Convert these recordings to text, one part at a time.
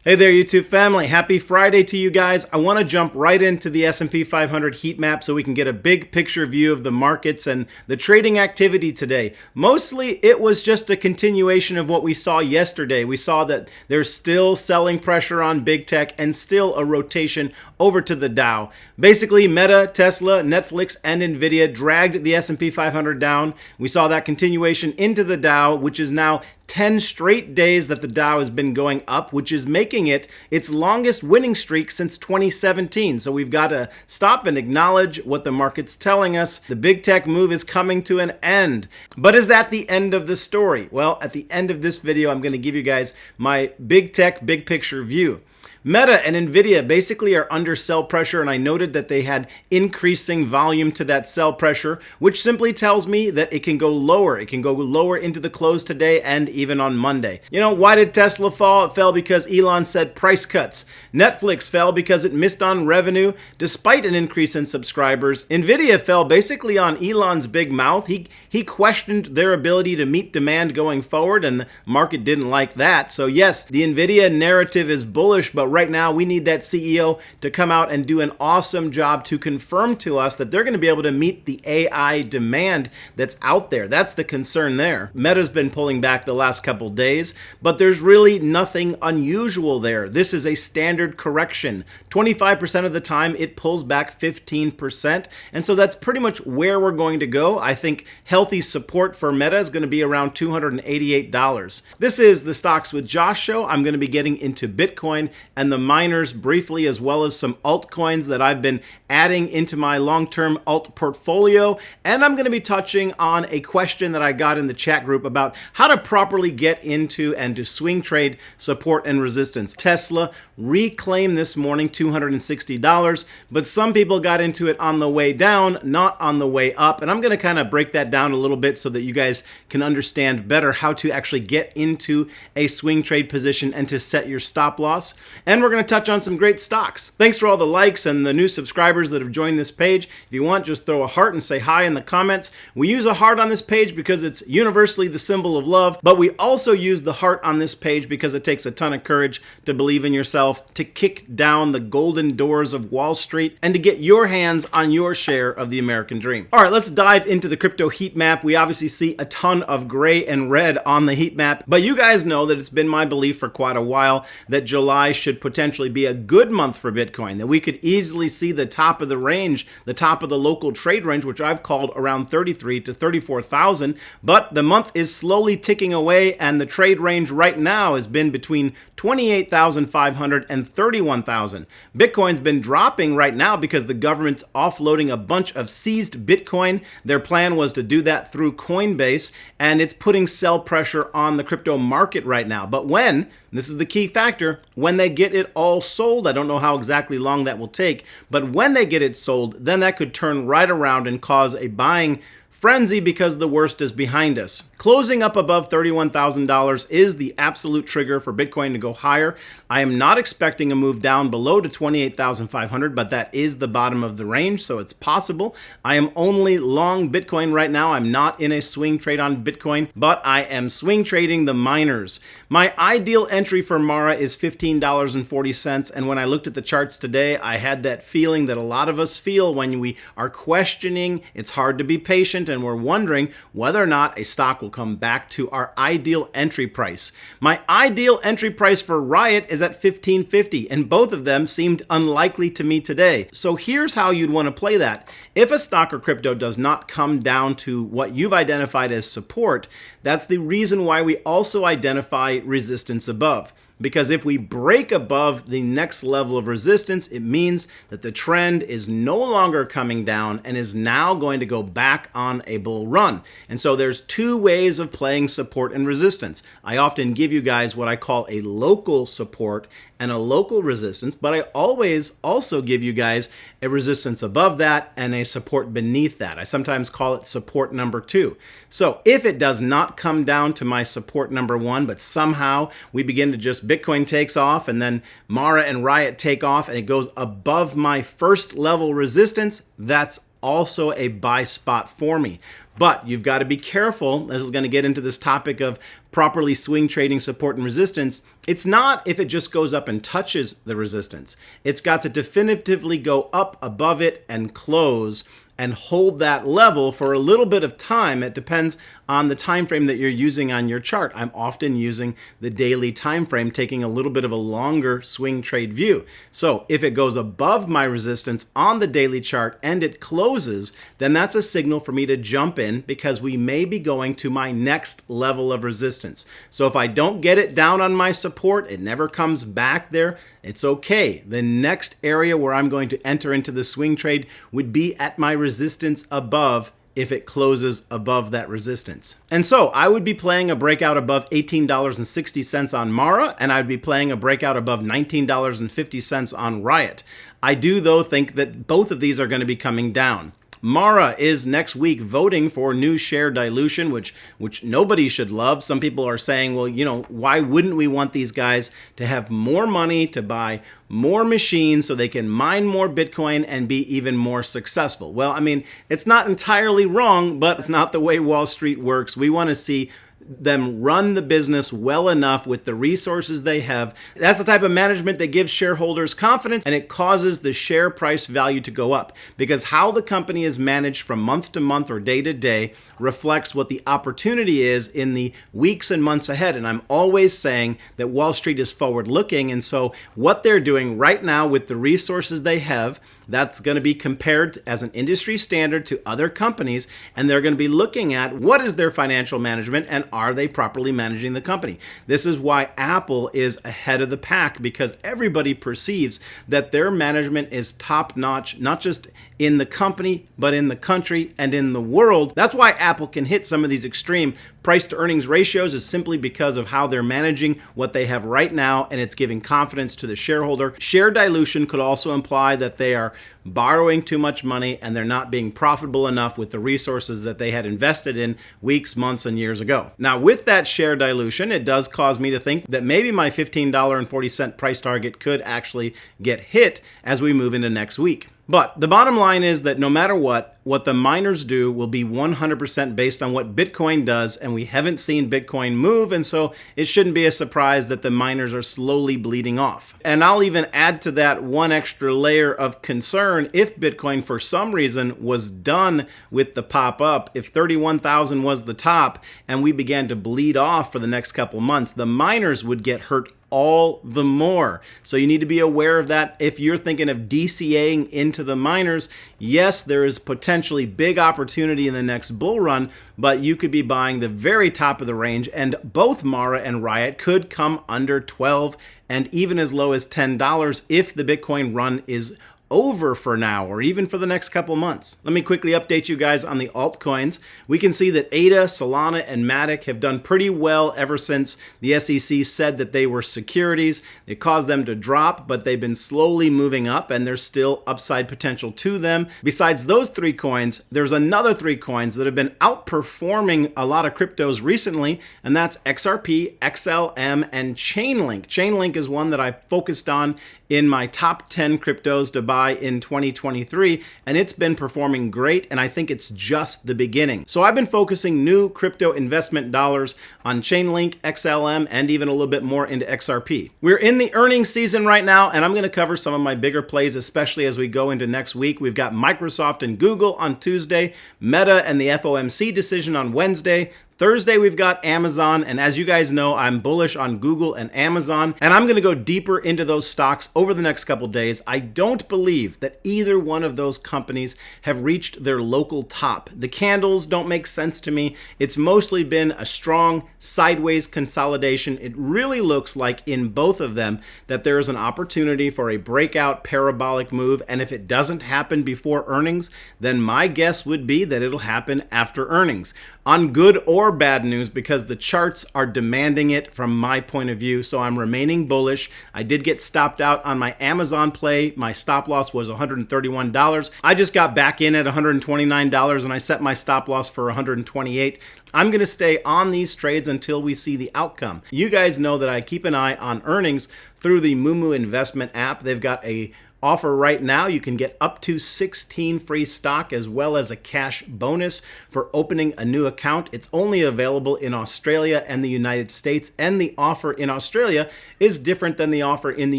Hey there, YouTube family. Happy Friday to you guys. I want to jump right into the S&P 500 heat map so we can get a big picture view of the markets and the trading activity today. Mostly, it was just a continuation of what we saw yesterday. We saw that there's still selling pressure on big tech and still a rotation over to the Dow. Basically, Meta, Tesla, Netflix, and Nvidia dragged the S&P 500 down. We saw that continuation into the Dow, which is now 10 straight days that the Dow has been going up, which is making it its longest winning streak since 2017. So we've got to stop and acknowledge what the market's telling us. The big tech move is coming to an end. But is that the end of the story? Well, at the end of this video, I'm going to give you guys my big tech, big picture view. Meta and Nvidia basically are under sell pressure, and I noted that they had increasing volume to that sell pressure, which simply tells me that it can go lower. It can go lower into the close today and even on Monday. You know, why did Tesla fall? It fell because Elon said price cuts. Netflix fell because it missed on revenue despite an increase in subscribers. Nvidia fell basically on Elon's big mouth. He questioned their ability to meet demand going forward, and the market didn't like that. So yes, the Nvidia narrative is bullish, but right now we need that CEO to come out and do an awesome job to confirm to us that they're going to be able to meet the AI demand that's out there. That's the concern there. Meta's been pulling back the last couple days, but there's really nothing unusual there. This is a standard correction. 25% of the time it pulls back 15%, and so that's pretty much where we're going to go. I think healthy support for Meta is going to be around $288. This is the Stocks with Josh show. I'm going to be getting into Bitcoin and the miners briefly, as well as some altcoins that I've been adding into my long-term alt portfolio. And I'm going to be touching on a question that I got in the chat group about how to properly get into and to swing trade support and resistance. Tesla reclaimed this morning $260, but some people got into it on the way down, not on the way up. And I'm going to kind of break that down a little bit so that you guys can understand better how to actually get into a swing trade position and to set your stop loss. And we're going to touch on some great stocks. Thanks for all the likes and the new subscribers that have joined this page. If you want, just throw a heart and say hi in the comments. We use a heart on this page because it's universally the symbol of love, but we also use the heart on this page because it takes a ton of courage to believe in yourself, to kick down the golden doors of Wall Street, and to get your hands on your share of the American dream. All right, let's dive into the crypto heat map. We obviously see a ton of gray and red on the heat map, but you guys know that it's been my belief for quite a while that July should potentially be a good month for Bitcoin, that we could easily see the top of the range, the top of the local trade range, which I've called around 33 to 34,000, but the month is slowly ticking away, and the trade range right now has been between 28,500 and 31,000. Bitcoin's been dropping right now because the government's offloading a bunch of seized Bitcoin. Their plan was to do that through Coinbase, and it's putting sell pressure on the crypto market right now. But when, this is the key factor, when they get it all sold, I don't know how exactly long that will take, but when they get it sold, then that could turn right around and cause a buying frenzy because the worst is behind us. Closing up above $31,000 is the absolute trigger for Bitcoin to go higher. I am not expecting a move down below to 28,500, but that is the bottom of the range, so it's possible. I am only long Bitcoin right now. I'm not in a swing trade on Bitcoin, but I am swing trading the miners. My ideal entry for Mara is $15.40, and when I looked at the charts today, I had that feeling that a lot of us feel when we are questioning. It's hard to be patient, and we're wondering whether or not a stock will come back to our ideal entry price. My ideal entry price for Riot is at $15.50, and both of them seemed unlikely to me today. So here's how you'd want to play that. If a stock or crypto does not come down to what you've identified as support, that's the reason why we also identify resistance above. Because if we break above the next level of resistance, it means that the trend is no longer coming down and is now going to go back on a bull run. And so there's two ways of playing support and resistance. I often give you guys what I call a local support and a local resistance, but I always also give you guys a resistance above that and a support beneath that. I sometimes call it support number 2. So if it does not come down to my support number 1, but somehow we begin to just Bitcoin takes off and then Mara and Riot take off and it goes above my first level resistance, that's also a buy spot for me. But you've got to be careful. This is going to get into this topic of properly swing trading support and resistance. It's not if it just goes up and touches the resistance. It's got to definitively go up above it and close and hold that level for a little bit of time. It depends on the time frame that you're using on your chart. I'm often using the daily time frame, taking a little bit of a longer swing trade view. So if it goes above my resistance on the daily chart and it closes, then that's a signal for me to jump in because we may be going to my next level of resistance. So if I don't get it down on my support, it never comes back there, it's okay. The next area where I'm going to enter into the swing trade would be at my resistance above if it closes above that resistance. And so I would be playing a breakout above $18.60 on Mara, and I'd be playing a breakout above $19.50 on Riot. I do, though, think that both of these are going to be coming down. Mara is next week voting for new share dilution, which nobody should love. Some people are saying, well, why wouldn't we want these guys to have more money to buy more machines so they can mine more Bitcoin and be even more successful? Well, I mean, it's not entirely wrong, but it's not the way Wall Street works. We want to see them run the business well enough with the resources they have. That's the type of management that gives shareholders confidence, and it causes the share price value to go up, because how the company is managed from month to month or day to day reflects what the opportunity is in the weeks and months ahead. And I'm always saying that Wall Street is forward looking, and so what they're doing right now with the resources they have, that's going to be compared as an industry standard to other companies, and they're going to be looking at what is their financial management and are they properly managing the company. This is why Apple is ahead of the pack, because everybody perceives that their management is top notch, not just in the company, but in the country and in the world. That's why Apple can hit some of these extreme price to earnings ratios, is simply because of how they're managing what they have right now, and it's giving confidence to the shareholder. Share dilution could also imply that they are borrowing too much money and they're not being profitable enough with the resources that they had invested in weeks, months, and years ago. Now, with that share dilution, it does cause me to think that maybe my $15.40 price target could actually get hit as we move into next week. But the bottom line is that no matter what the miners do will be 100% based on what Bitcoin does, and we haven't seen Bitcoin move, and so it shouldn't be a surprise that the miners are slowly bleeding off. And I'll even add to that one extra layer of concern. If Bitcoin for some reason was done with the pop up, if 31,000 was the top and we began to bleed off for the next couple months, the miners would get hurt all the more. So you need to be aware of that. If you're thinking of DCAing into the miners, yes, there is potentially big opportunity in the next bull run, but you could be buying the very top of the range, and both Mara and Riot could come under 12 and even as low as $10 if the Bitcoin run is over for now, or even for the next couple months. Let me quickly update you guys on the altcoins. We can see that ADA, Solana, and Matic have done pretty well ever since the SEC said that they were securities. It caused them to drop, but they've been slowly moving up, and there's still upside potential to them. Besides those three coins, there's another three coins that have been outperforming a lot of cryptos recently, and that's XRP, XLM, and Chainlink. Chainlink is one that I focused on in my top 10 cryptos to buy in 2023, and it's been performing great, and I think it's just the beginning. So I've been focusing new crypto investment dollars on Chainlink, XLM, and even a little bit more into XRP. We're in the earnings season right now, and I'm going to cover some of my bigger plays, especially as we go into next week. We've got Microsoft and Google on Tuesday, Meta and the FOMC decision on Wednesday. Thursday, we've got Amazon, and as you guys know, I'm bullish on Google and Amazon, and I'm going to go deeper into those stocks over the next couple days. I don't believe that either one of those companies have reached their local top. The candles don't make sense to me. It's mostly been a strong sideways consolidation. It really looks like in both of them that there is an opportunity for a breakout parabolic move, and if it doesn't happen before earnings, then my guess would be that it'll happen after earnings. On good or bad news, because the charts are demanding it from my point of view, so I'm remaining bullish. I did get stopped out on my Amazon play. My stop loss was $131. I just got back in at $129, and I set my stop loss for $128. I'm going to stay on these trades until we see the outcome. You guys know that I keep an eye on earnings through the moomoo investment app. They've got a offer right now. You can get up to 16 free stock as well as a cash bonus for opening a new account. It's only available in Australia and the United States, and the offer in Australia is different than the offer in the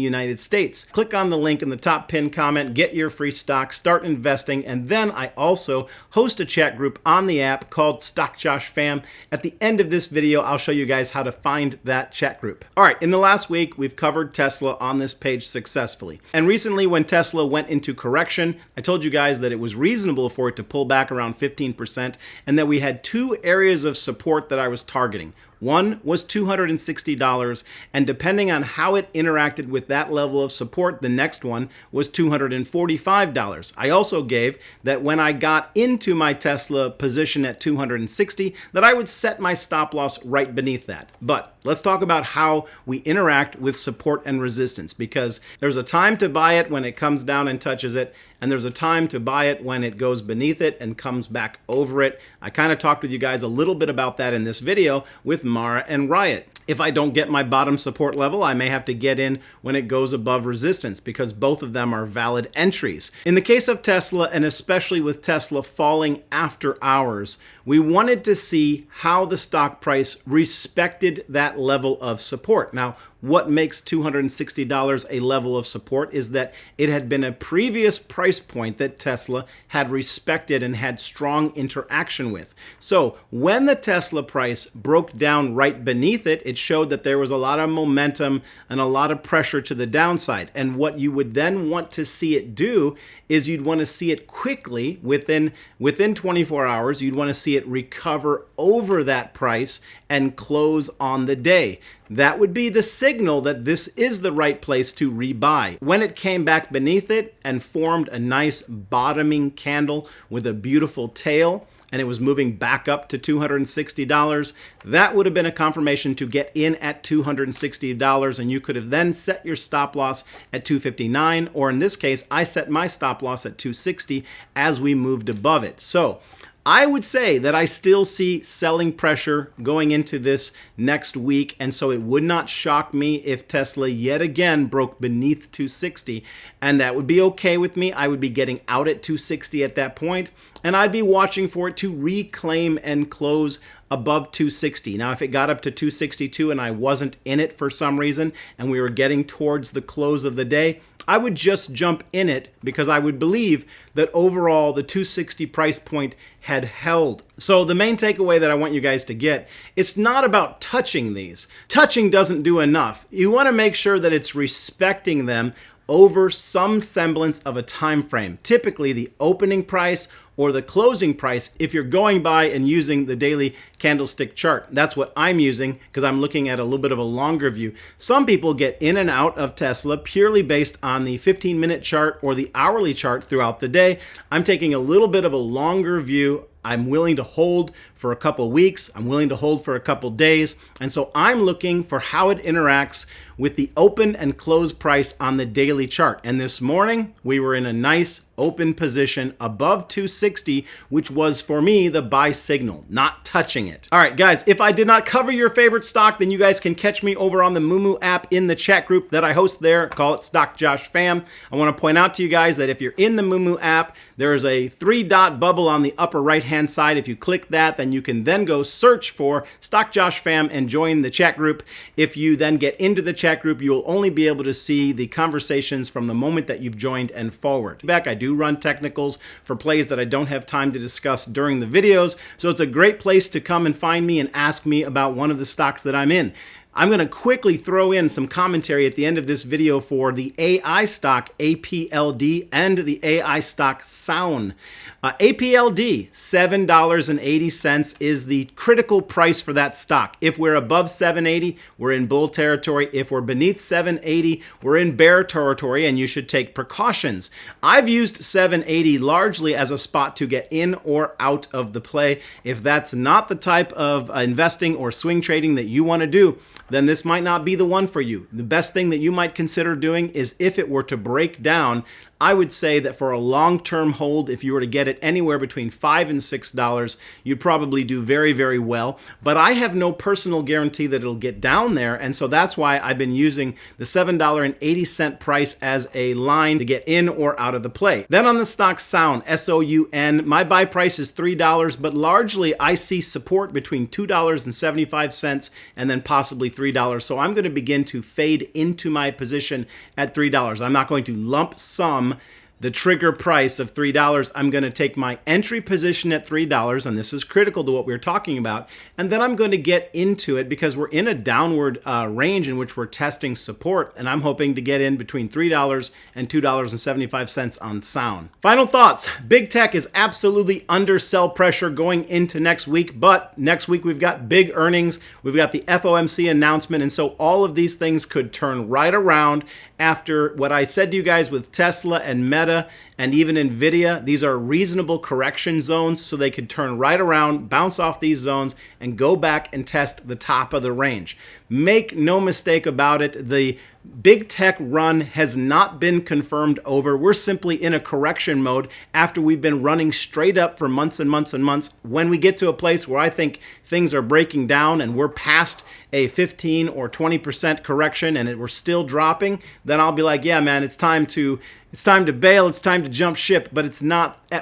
United States. Click on the link in the top pinned comment, get your free stock, start investing, and then I also host a chat group on the app called Stock Josh Fam. At the end of this video, I'll show you guys how to find that chat group. All right, in the last week, we've covered Tesla on this page successfully. And recently, when Tesla went into correction, I told you guys that it was reasonable for it to pull back around 15% and that we had two areas of support that I was targeting. One was $260, and depending on how it interacted with that level of support, the next one was $245. I also gave that when I got into my Tesla position at $260, that I would set my stop loss right beneath that. But let's talk about how we interact with support and resistance, because there's a time to buy it when it comes down and touches it, and there's a time to buy it when it goes beneath it and comes back over it. I kind of talked with you guys a little bit about that in this video with Mara and Riot. If I don't get my bottom support level, I may have to get in when it goes above resistance, because both of them are valid entries. In the case of Tesla, and especially with Tesla falling after hours, we wanted to see how the stock price respected that level of support. Now, what makes $260 a level of support is that it had been a previous price point that Tesla had respected and had strong interaction with. So when the Tesla price broke down right beneath it, it showed that there was a lot of momentum and a lot of pressure to the downside. And what you would then want to see it do is you'd want to see it quickly within 24 hours. You'd want to see it recover over that price and close on the day. That would be the signal that this is the right place to rebuy. When it came back beneath it and formed a nice bottoming candle with a beautiful tail, and it was moving back up to $260, that would have been a confirmation to get in at $260, and you could have then set your stop loss at $259, or in this case, I set my stop loss at $260 as we moved above it. So I would say that I still see selling pressure going into this next week, and so it would not shock me if Tesla yet again broke beneath 260, and that would be okay with me. I would be getting out at 260 at that point, and I'd be watching for it to reclaim and close above 260. Now, if it got up to 262 and I wasn't in it for some reason, and we were getting towards the close of the day, I would just jump in it, because I would believe that overall the 260 price point had held. So the main takeaway that I want you guys to get, it's not about touching these. Touching doesn't do enough. You want to make sure that it's respecting them over some semblance of a time frame, typically the opening price or the closing price if you're going by and using the daily candlestick chart. That's what I'm using because I'm looking at a little bit of a longer view. Some people get in and out of Tesla purely based on the 15-minute chart or the hourly chart throughout the day. I'm taking a little bit of a longer view. I'm willing to hold for a couple weeks. I'm willing to hold for a couple days. And so I'm looking for how it interacts with the open and close price on the daily chart. And this morning, we were in a nice open position above 260, which was for me the buy signal, not touching it. All right, guys, if I did not cover your favorite stock, then you guys can catch me over on the moomoo app in the chat group that I host there. Call it Stock Josh Fam. I want to point out to you guys that if you're in the moomoo app, there is a 3-dot bubble on the upper right-hand side. If you click that, then you can then go search for Stock Josh Fam and join the chat group. If you then get into the chat group, you will only be able to see the conversations from the moment that you've joined and forward. I do run technicals for plays that I don't have time to discuss during the videos, so it's a great place to come and find me and ask me about one of the stocks that I'm in. I'm going to quickly throw in some commentary at the end of this video for the AI stock APLD and the AI stock Sound. APLD, $7.80 is the critical price for that stock. If we're above $7.80, we're in bull territory. If we're beneath $7.80, we're in bear territory, and you should take precautions. I've used $7.80 largely as a spot to get in or out of the play. If that's not the type of investing or swing trading that you want to do, then this might not be the one for you. The best thing that you might consider doing is if it were to break down I would say that for a long-term hold, if you were to get it anywhere between $5 and $6, you'd probably do very, very well. But I have no personal guarantee that it'll get down there, and so that's why I've been using the $7.80 price as a line to get in or out of the play. Then on the stock Sound, S-O-U-N, my buy price is $3, but largely I see support between $2.75 and then possibly $3. So I'm going to begin to fade into my position at $3. I'm not going to lump sum the trigger price of $3. I'm going to take my entry position at $3, and this is critical to what we're talking about, and then I'm going to get into it because we're in a downward range in which we're testing support, and I'm hoping to get in between $3 and $2.75 on Sound. Final thoughts. Big tech is absolutely under sell pressure going into next week, but next week we've got big earnings, we've got the FOMC announcement, and so all of these things could turn right around after what I said to you guys with Tesla and Meta and even Nvidia. These are reasonable correction zones, so they could turn right around, bounce off these zones, and go back and test the top of the range. Make no mistake about it, the big tech run has not been confirmed over. We're simply in a correction mode after we've been running straight up for months and months and months. When we get to a place where I think things are breaking down and we're past a 15 or 20% correction and we're still dropping, then I'll be like, yeah, man, it's time to bail, it's time to jump ship, but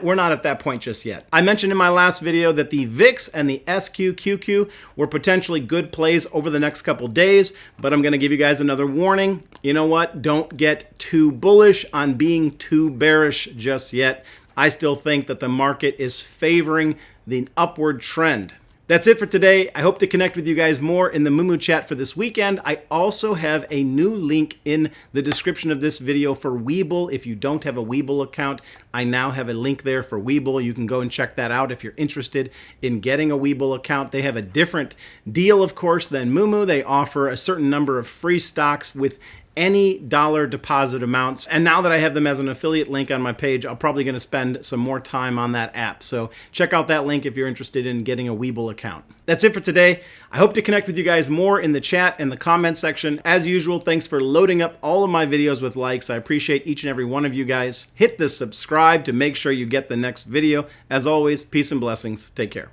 we're not at that point just yet. I mentioned in my last video that the VIX and the SQQQ were potentially good plays over the next couple days, but I'm going to give you guys another warning. You know what? Don't get too bullish on being too bearish just yet. I still think that the market is favoring the upward trend. That's it for today. I hope to connect with you guys more in the moomoo chat for this weekend. I also have a new link in the description of this video for WEBULL. If you don't have a WEBULL account, I now have a link there for WEBULL. You can go and check that out if you're interested in getting a WEBULL account. They have a different deal, of course, than moomoo. They offer a certain number of free stocks with any dollar deposit amounts. And now that I have them as an affiliate link on my page, I'm probably going to spend some more time on that app. So check out that link if you're interested in getting a WEBULL account. That's it for today. I hope to connect with you guys more in the chat and the comment section. As usual, thanks for loading up all of my videos with likes. I appreciate each and every one of you guys. Hit the subscribe to make sure you get the next video. As always, peace and blessings. Take care.